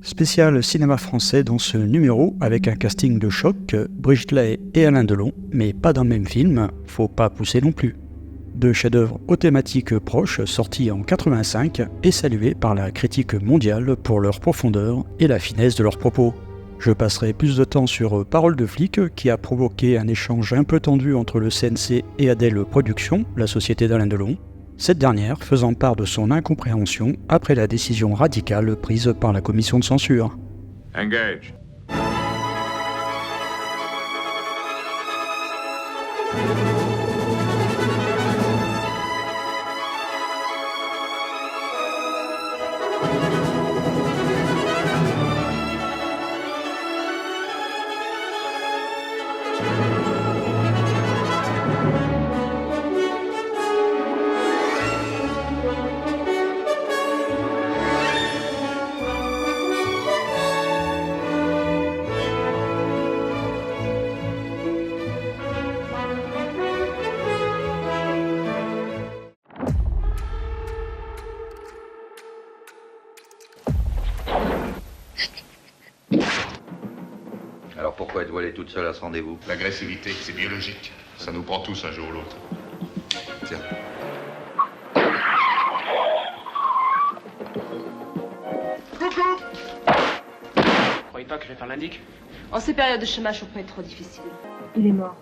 Spécial cinéma français dans ce numéro avec un casting de choc, Brigitte Lahaie et Alain Delon, mais pas dans le même film, faut pas pousser non plus. Deux chefs-d'œuvre aux thématiques proches sortis en 85 et salués par la critique mondiale pour leur profondeur et la finesse de leurs propos. Je passerai plus de temps sur Parole de flic qui a provoqué un échange un peu tendu entre le CNC et Adèle Productions, la société d'Alain Delon, cette dernière faisant part de son incompréhension après la décision radicale prise par la commission de censure. Engage. Alors pourquoi êtes-vous allée toute seule à ce rendez-vous? L'agressivité, c'est biologique. Ça nous prend tous un jour ou l'autre. Tiens. Coucou! Vous croyez pas que je vais faire l'indic? En ces périodes de chômage, ça peut être trop difficile. Il est mort.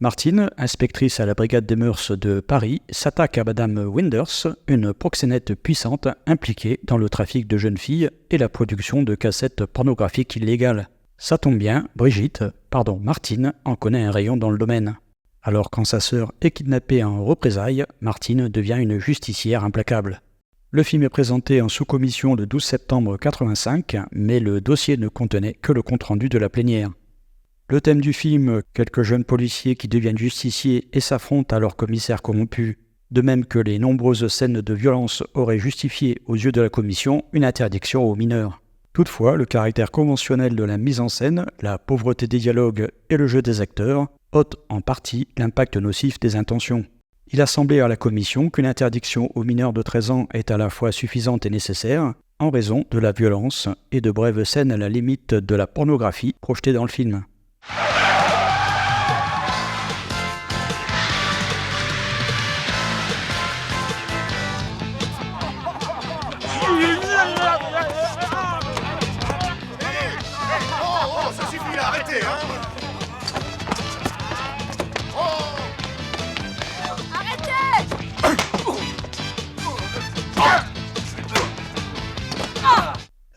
Martine, inspectrice à la brigade des mœurs de Paris, s'attaque à Madame Winders, une proxénète puissante impliquée dans le trafic de jeunes filles et la production de cassettes pornographiques illégales. Ça tombe bien, Martine en connaît un rayon dans le domaine. Alors quand sa sœur est kidnappée en représailles, Martine devient une justicière implacable. Le film est présenté en sous-commission le 12 septembre 1985, mais le dossier ne contenait que le compte-rendu de la plénière. Le thème du film, quelques jeunes policiers qui deviennent justiciers et s'affrontent à leur commissaire corrompu, de même que les nombreuses scènes de violence auraient justifié aux yeux de la commission une interdiction aux mineurs. Toutefois, le caractère conventionnel de la mise en scène, la pauvreté des dialogues et le jeu des acteurs ôtent en partie l'impact nocif des intentions. Il a semblé à la commission qu'une interdiction aux mineurs de 13 ans est à la fois suffisante et nécessaire, en raison de la violence et de brèves scènes à la limite de la pornographie projetées dans le film. Oh, ça suffit là, arrêtez, hein!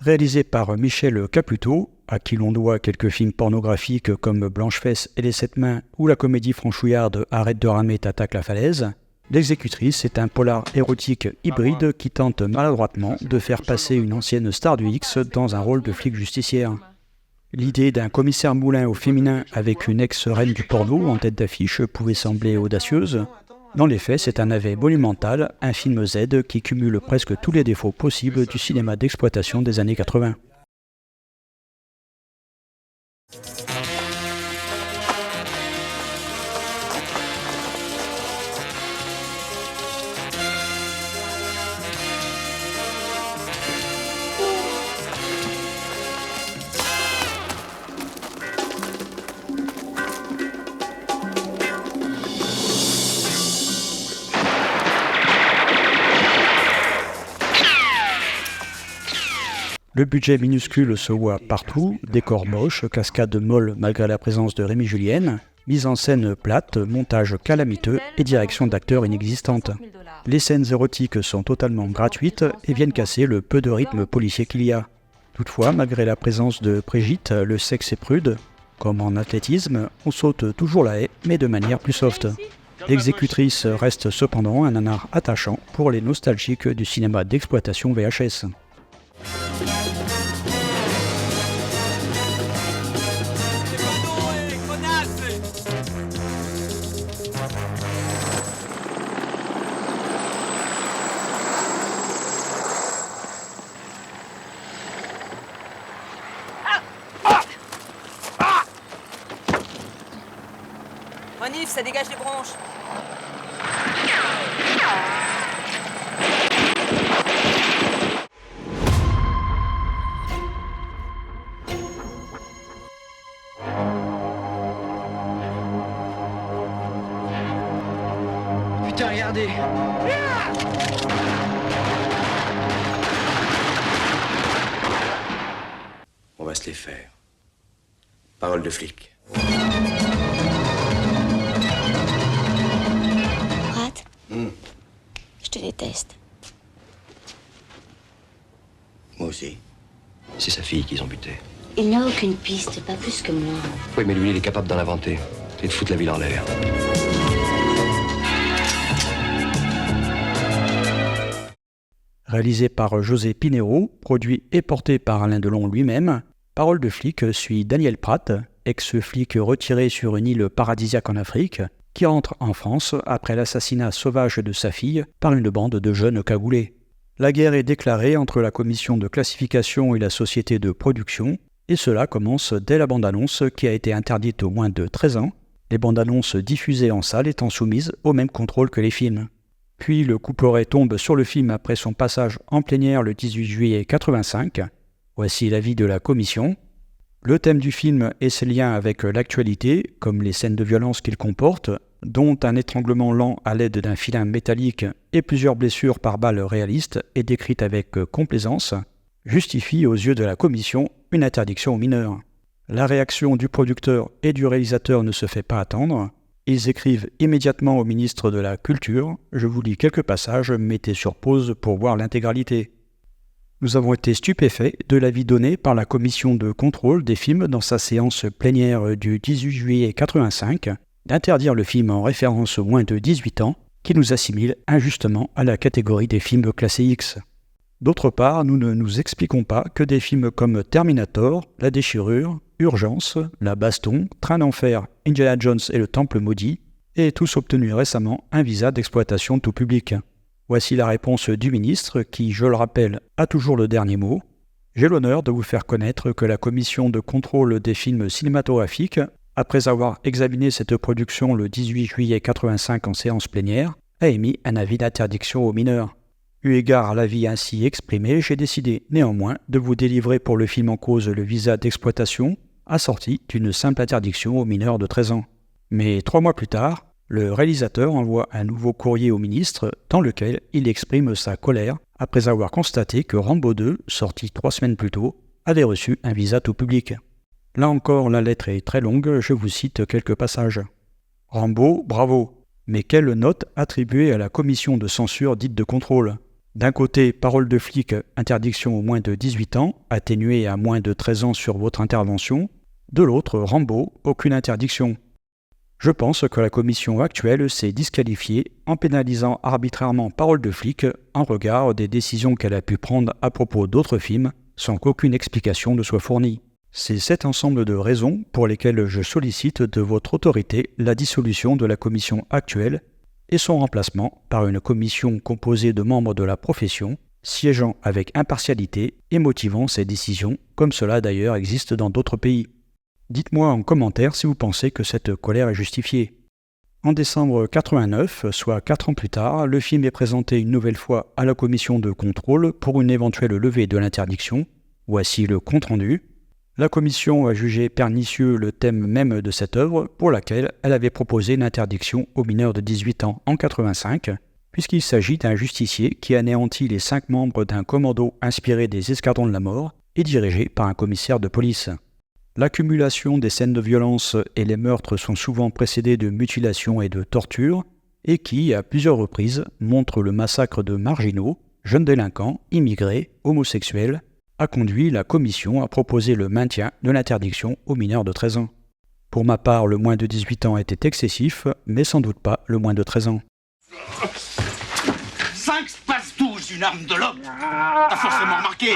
Réalisé par Michel Caputo, à qui l'on doit quelques films pornographiques comme Blanche-Fesse et Les Sept Mains ou la comédie franchouillarde Arrête de ramer, t'attaques la falaise, L'exécutrice est un polar érotique hybride qui tente maladroitement de faire passer une ancienne star du X dans un rôle de flic justicière. L'idée d'un commissaire Moulin au féminin avec une ex-reine du porno en tête d'affiche pouvait sembler audacieuse. Dans les faits, c'est un navet monumental, un film Z qui cumule presque tous les défauts possibles du cinéma d'exploitation des années 80. Le budget minuscule se voit partout, décors moches, cascades molles malgré la présence de Rémi Julienne, mise en scène plate, montage calamiteux et direction d'acteurs inexistante. Les scènes érotiques sont totalement gratuites et viennent casser le peu de rythme policier qu'il y a. Toutefois, malgré la présence de Brigitte, le sexe est prude. Comme en athlétisme, on saute toujours la haie, mais de manière plus soft. L'exécutrice reste cependant un nanar attachant pour les nostalgiques du cinéma d'exploitation VHS. Renif, ça dégage les bronches. Tiens, regardez. On va se les faire. Parole de flic. Rat, je te déteste. Moi aussi. C'est sa fille qu'ils ont buté. Il n'a aucune piste, pas plus que moi. Oui, mais lui, il est capable d'en inventer. Et de foutre la ville en l'air. Réalisé par José Pinheiro, produit et porté par Alain Delon lui-même, Parole de flic suit Daniel Pratt, ex-flic retiré sur une île paradisiaque en Afrique, qui rentre en France après l'assassinat sauvage de sa fille par une bande de jeunes cagoulés. La guerre est déclarée entre la commission de classification et la société de production, et cela commence dès la bande-annonce qui a été interdite aux moins de 13 ans, les bandes-annonces diffusées en salle étant soumises au même contrôle que les films. Puis le couperet tombe sur le film après son passage en plénière le 18 juillet 1985. Voici l'avis de la commission. Le thème du film et ses liens avec l'actualité, comme les scènes de violence qu'il comporte, dont un étranglement lent à l'aide d'un filin métallique et plusieurs blessures par balles réalistes et décrites avec complaisance, justifie aux yeux de la commission une interdiction aux mineurs. La réaction du producteur et du réalisateur ne se fait pas attendre. Ils écrivent immédiatement au ministre de la Culture. Je vous lis quelques passages, mettez sur pause pour voir l'intégralité. Nous avons été stupéfaits de l'avis donné par la commission de contrôle des films dans sa séance plénière du 18 juillet 1985 d'interdire le film en référence aux moins de 18 ans qui nous assimile injustement à la catégorie des films classés X. D'autre part, nous ne nous expliquons pas que des films comme Terminator, La Déchirure, Urgence, La Baston, Train d'Enfer, Indiana Jones et le Temple Maudit aient tous obtenu récemment un visa d'exploitation tout public. Voici la réponse du ministre qui, je le rappelle, a toujours le dernier mot. J'ai l'honneur de vous faire connaître que la commission de contrôle des films cinématographiques, après avoir examiné cette production le 18 juillet 1985 en séance plénière, a émis un avis d'interdiction aux mineurs. Eu égard à l'avis ainsi exprimé, j'ai décidé néanmoins de vous délivrer pour le film en cause le visa d'exploitation, assorti d'une simple interdiction aux mineurs de 13 ans. Mais 3 mois plus tard, le réalisateur envoie un nouveau courrier au ministre dans lequel il exprime sa colère après avoir constaté que Rambo 2, sorti 3 semaines plus tôt, avait reçu un visa tout public. Là encore, la lettre est très longue, je vous cite quelques passages. Rambo, bravo, mais quelle note attribuée à la commission de censure dite de contrôle ? D'un côté, parole de flic, interdiction aux moins de 18 ans, atténuée à moins de 13 ans sur votre intervention. De l'autre, Rambo, aucune interdiction. Je pense que la commission actuelle s'est disqualifiée en pénalisant arbitrairement parole de flic en regard des décisions qu'elle a pu prendre à propos d'autres films sans qu'aucune explication ne soit fournie. C'est cet ensemble de raisons pour lesquelles je sollicite de votre autorité la dissolution de la commission actuelle et son remplacement par une commission composée de membres de la profession, siégeant avec impartialité et motivant ses décisions, comme cela d'ailleurs existe dans d'autres pays. Dites-moi en commentaire si vous pensez que cette colère est justifiée. En décembre 1989, soit 4 ans plus tard, le film est présenté une nouvelle fois à la commission de contrôle pour une éventuelle levée de l'interdiction. Voici le compte-rendu. La commission a jugé pernicieux le thème même de cette œuvre pour laquelle elle avait proposé une interdiction aux mineurs de 18 ans en 1985, puisqu'il s'agit d'un justicier qui anéantit les 5 membres d'un commando inspiré des escadrons de la mort et dirigé par un commissaire de police. L'accumulation des scènes de violence et les meurtres sont souvent précédés de mutilations et de tortures, et qui, à plusieurs reprises, montrent le massacre de marginaux, jeunes délinquants, immigrés, homosexuels, a conduit la commission à proposer le maintien de l'interdiction aux mineurs de 13 ans. Pour ma part, le moins de 18 ans était excessif, mais sans doute pas le moins de 13 ans. 5 space 12, une arme de l'homme. T'as forcément remarqué.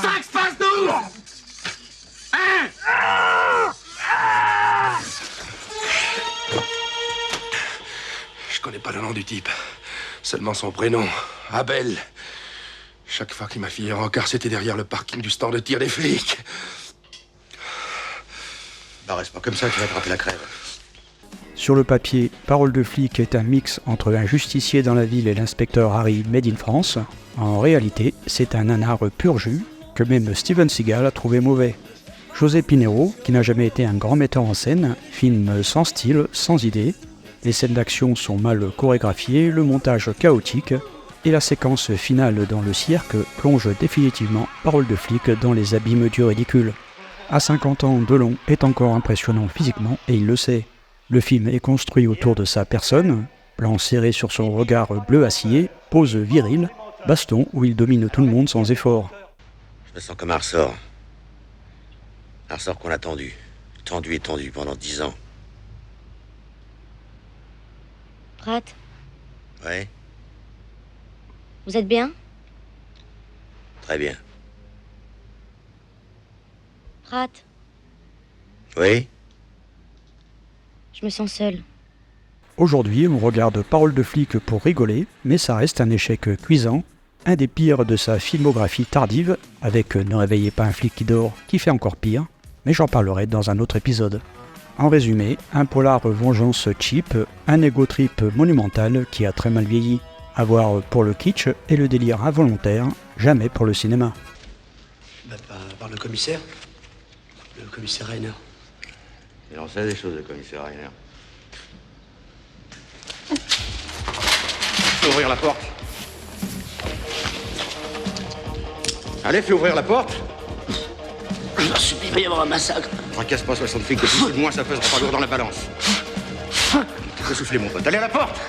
5 space 12 Je connais pas le nom du type, seulement son prénom, Abel. Chaque fois qu'il m'a filé un rencard, c'était derrière le parking du stand de tir des flics. Bah reste pas comme ça, tu vas attraper la crève. Sur le papier, Parole de flic est un mix entre un justicier dans la ville et l'inspecteur Harry Made in France. En réalité, c'est un nanar pur jus que même Steven Seagal a trouvé mauvais. José Pinheiro, qui n'a jamais été un grand metteur en scène, filme sans style, sans idée. Les scènes d'action sont mal chorégraphiées, le montage chaotique, et la séquence finale dans le cirque plonge définitivement Parole de flic dans les abîmes du ridicule. À 50 ans, Delon est encore impressionnant physiquement et il le sait. Le film est construit autour de sa personne, plan serré sur son regard bleu acier, pose virile, baston où il domine tout le monde sans effort. Je me sens comme un ressort. Un ressort qu'on a tendu et tendu pendant 10 ans. Pratt, Ouais, vous êtes bien? très bien. Pratt, Oui? je me sens seule. Aujourd'hui, on regarde Parole de flic pour rigoler, mais ça reste un échec cuisant, un des pires de sa filmographie tardive, avec Ne réveillez pas un flic qui dort, qui fait encore pire, mais j'en parlerai dans un autre épisode. En résumé, un polar vengeance cheap, un ego trip monumental qui a très mal vieilli, à voir pour le kitsch et le délire involontaire, jamais pour le cinéma. Bah, par le commissaire Rainer. Il en sait des choses, le commissaire Rainer. Fais ouvrir la porte. Allez, fais ouvrir la porte. Je vous en supplie, il va y avoir un massacre. Tracasse pas 60 flics de plus de moi, ça pèsera pas lourd dans la balance. Tu peux souffler, mon pote. Allez à la porte.